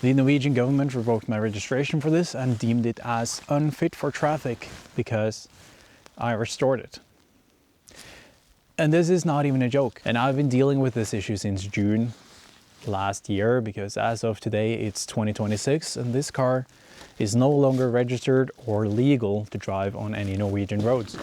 The Norwegian government revoked my registration for this and deemed it as unfit for traffic because I restored it. And this is not even a joke. And I've been dealing with this issue since June last year, because as of today it's 2026 and this car is no longer registered or legal to drive on any Norwegian roads.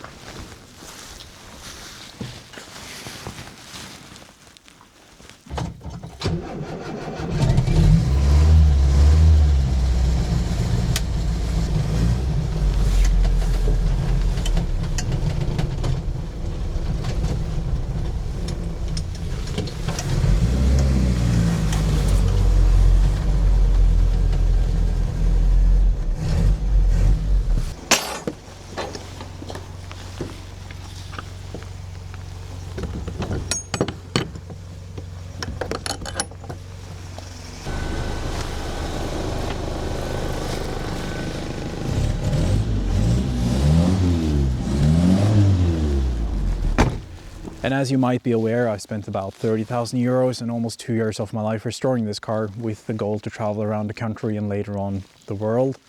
And as you might be aware, I spent about 30,000 euros and almost 2 years of my life restoring this car with the goal to travel around the country and later on the world.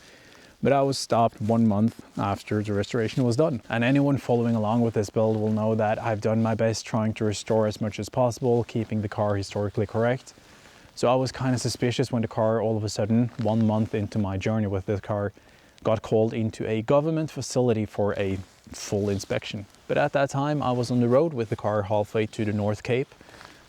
But I was stopped 1 month after the restoration was done. And anyone following along with this build will know that I've done my best trying to restore as much as possible, keeping the car historically correct. So I was kind of suspicious when the car all of a sudden, 1 month into my journey with this car, got called into a government facility for a full inspection. But at that time I was on the road with the car halfway to the North Cape,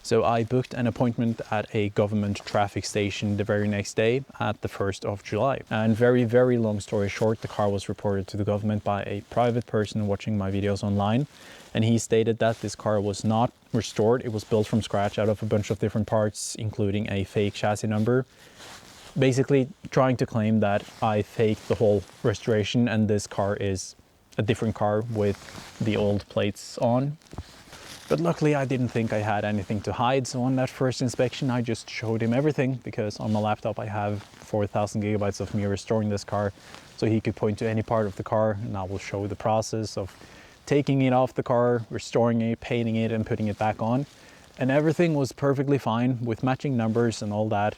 so I booked an appointment at a government traffic station the very next day at the 1st of July. And very long story short, the car was reported to the government by a private person watching my videos online, and he stated that this car was not restored. It was built from scratch out of a bunch of different parts, including a fake chassis number, basically trying to claim that I faked the whole restoration and this car is a different car with the old plates on. But luckily I didn't think I had anything to hide, so on that first inspection I just showed him everything, because on my laptop I have 4,000 gigabytes of me restoring this car, so he could point to any part of the car and I will show the process of taking it off the car, restoring it, painting it and putting it back on. And everything was perfectly fine with matching numbers and all that.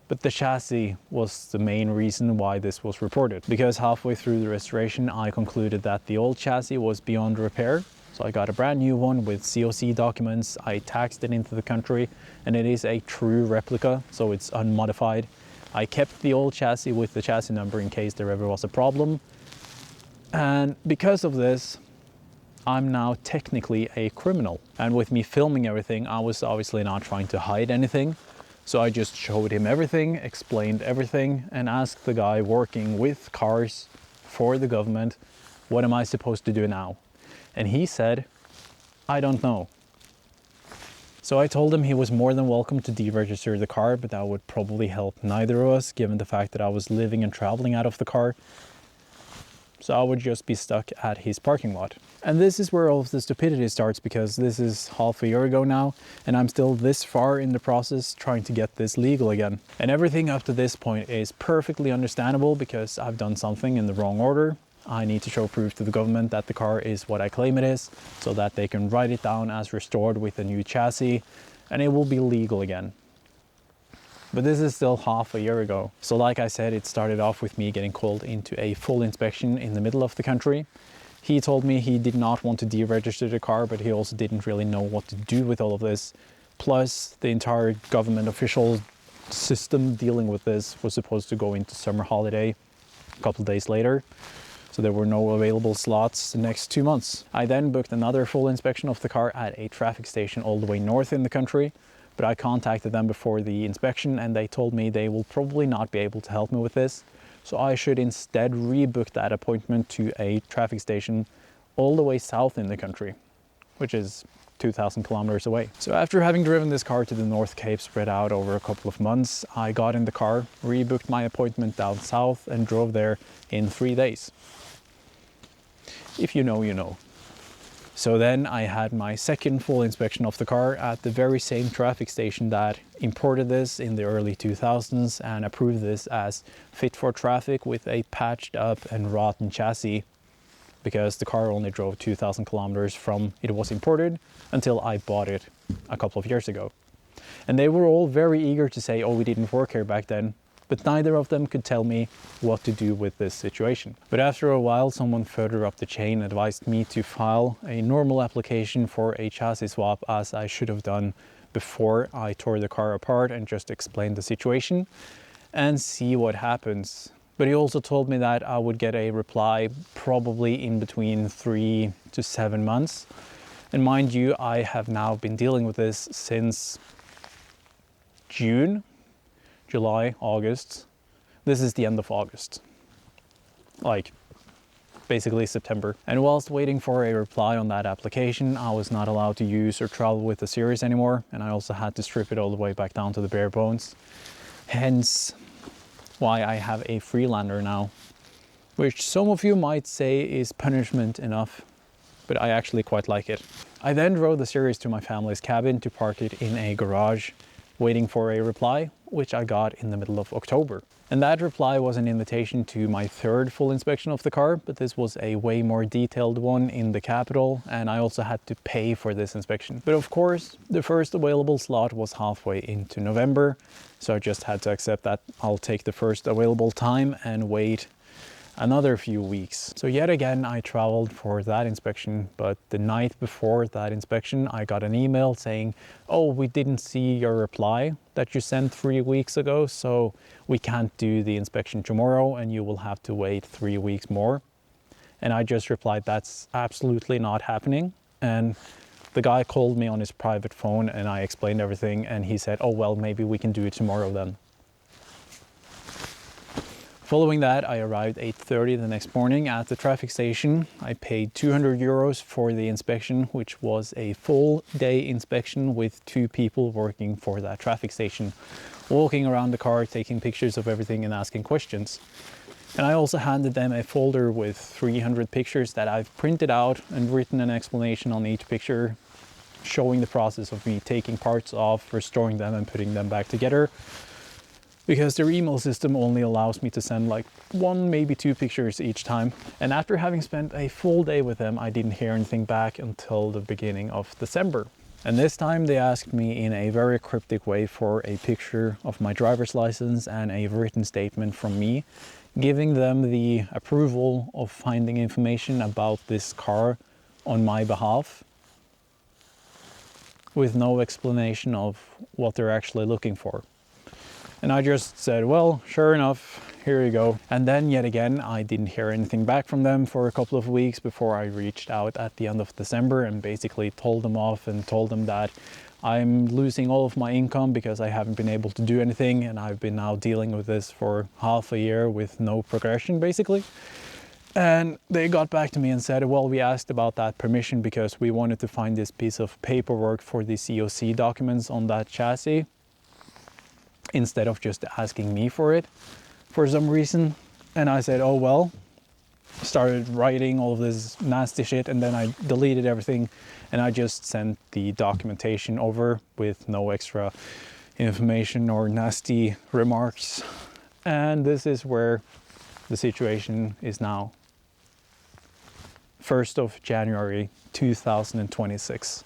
But the chassis was the main reason why this was reported, because halfway through the restoration I concluded that the old chassis was beyond repair. So I got a brand new one with COC documents, I taxed it into the country, and it is a true replica, so it's unmodified. I kept the old chassis with the chassis number in case there ever was a problem. And because of this, I'm now technically a criminal. And with me filming everything, I was obviously not trying to hide anything. So I just showed him everything, explained everything, and asked the guy working with cars for the government, what am I supposed to do now? And he said, I don't know. So I told him he was more than welcome to deregister the car, but that would probably help neither of us, given the fact that I was living and traveling out of the car. So I would just be stuck at his parking lot. And this is where all of the stupidity starts, because this is half a year ago now, and I'm still this far in the process trying to get this legal again. And everything up to this point is perfectly understandable, because I've done something in the wrong order. I need to show proof to the government that the car is what I claim it is, so that they can write it down as restored with a new chassis, and it will be legal again. But this is still half a year ago. So like I said, it started off with me getting called into a full inspection in the middle of the country. He told me he did not want to deregister the car, but he also didn't really know what to do with all of this. Plus, the entire government official system dealing with this was supposed to go into summer holiday a couple of days later. So there were no available slots the next 2 months. I then booked another full inspection of the car at a traffic station all the way north in the country. But I contacted them before the inspection and they told me they will probably not be able to help me with this. So I should instead rebook that appointment to a traffic station all the way south in the country, which is 2,000 kilometers away. So after having driven this car to the North Cape spread out over a couple of months, I got in the car, rebooked my appointment down south and drove there in 3 days. If you know, you know. So then I had my second full inspection of the car at the very same traffic station that imported this in the early 2000s and approved this as fit for traffic with a patched up and rotten chassis, because the car only drove 2,000 kilometers from it was imported until I bought it a couple of years ago. And they were all very eager to say, oh, we didn't work here back then. But neither of them could tell me what to do with this situation. But after a while, someone further up the chain advised me to file a normal application for a chassis swap, as I should have done before I tore the car apart, and just explain the situation and see what happens. But he also told me that I would get a reply probably in between 3 to 7 months. And mind you, I have now been dealing with this since June, July, August. This is the end of August. Like, basically September. And whilst waiting for a reply on that application, I was not allowed to use or travel with the series anymore. And I also had to strip it all the way back down to the bare bones. Hence why I have a Freelander now, which some of you might say is punishment enough, but I actually quite like it. I then drove the series to my family's cabin to park it in a garage, waiting for a reply, which I got in the middle of October. And that reply was an invitation to my third full inspection of the car, but this was a way more detailed one in the capital, and I also had to pay for this inspection. But of course, the first available slot was halfway into November, so I just had to accept that I'll take the first available time and wait another few weeks. So yet again, I traveled for that inspection, but the night before that inspection, I got an email saying, oh, we didn't see your reply that you sent 3 weeks ago, so we can't do the inspection tomorrow and you will have to wait 3 weeks more. And I just replied, that's absolutely not happening. And the guy called me on his private phone and I explained everything, and he said, oh, well, maybe we can do it tomorrow then. Following that, I arrived 8:30 the next morning at the traffic station. I paid 200 euros for the inspection, which was a full day inspection with 2 people working for that traffic station, walking around the car, taking pictures of everything and asking questions. And I also handed them a folder with 300 pictures that I've printed out and written an explanation on each picture, showing the process of me taking parts off, restoring them and putting them back together. Because their email system only allows me to send like 1, maybe 2 pictures each time. And after having spent a full day with them, I didn't hear anything back until the beginning of December. And this time they asked me in a very cryptic way for a picture of my driver's license and a written statement from me, giving them the approval of finding information about this car on my behalf, with no explanation of what they're actually looking for. And I just said, well, sure enough, here you go. And then yet again, I didn't hear anything back from them for a couple of weeks before I reached out at the end of December and basically told them off and told them that I'm losing all of my income because I haven't been able to do anything. And I've been now dealing with this for half a year with no progression, basically. And they got back to me and said, well, we asked about that permission because we wanted to find this piece of paperwork for the COC documents on that chassis, instead of just asking me for it for some reason. And I said, oh, well, started writing all of this nasty shit, and then I deleted everything and I just sent the documentation over with no extra information or nasty remarks. And this is where the situation is now. 1st of January 2026.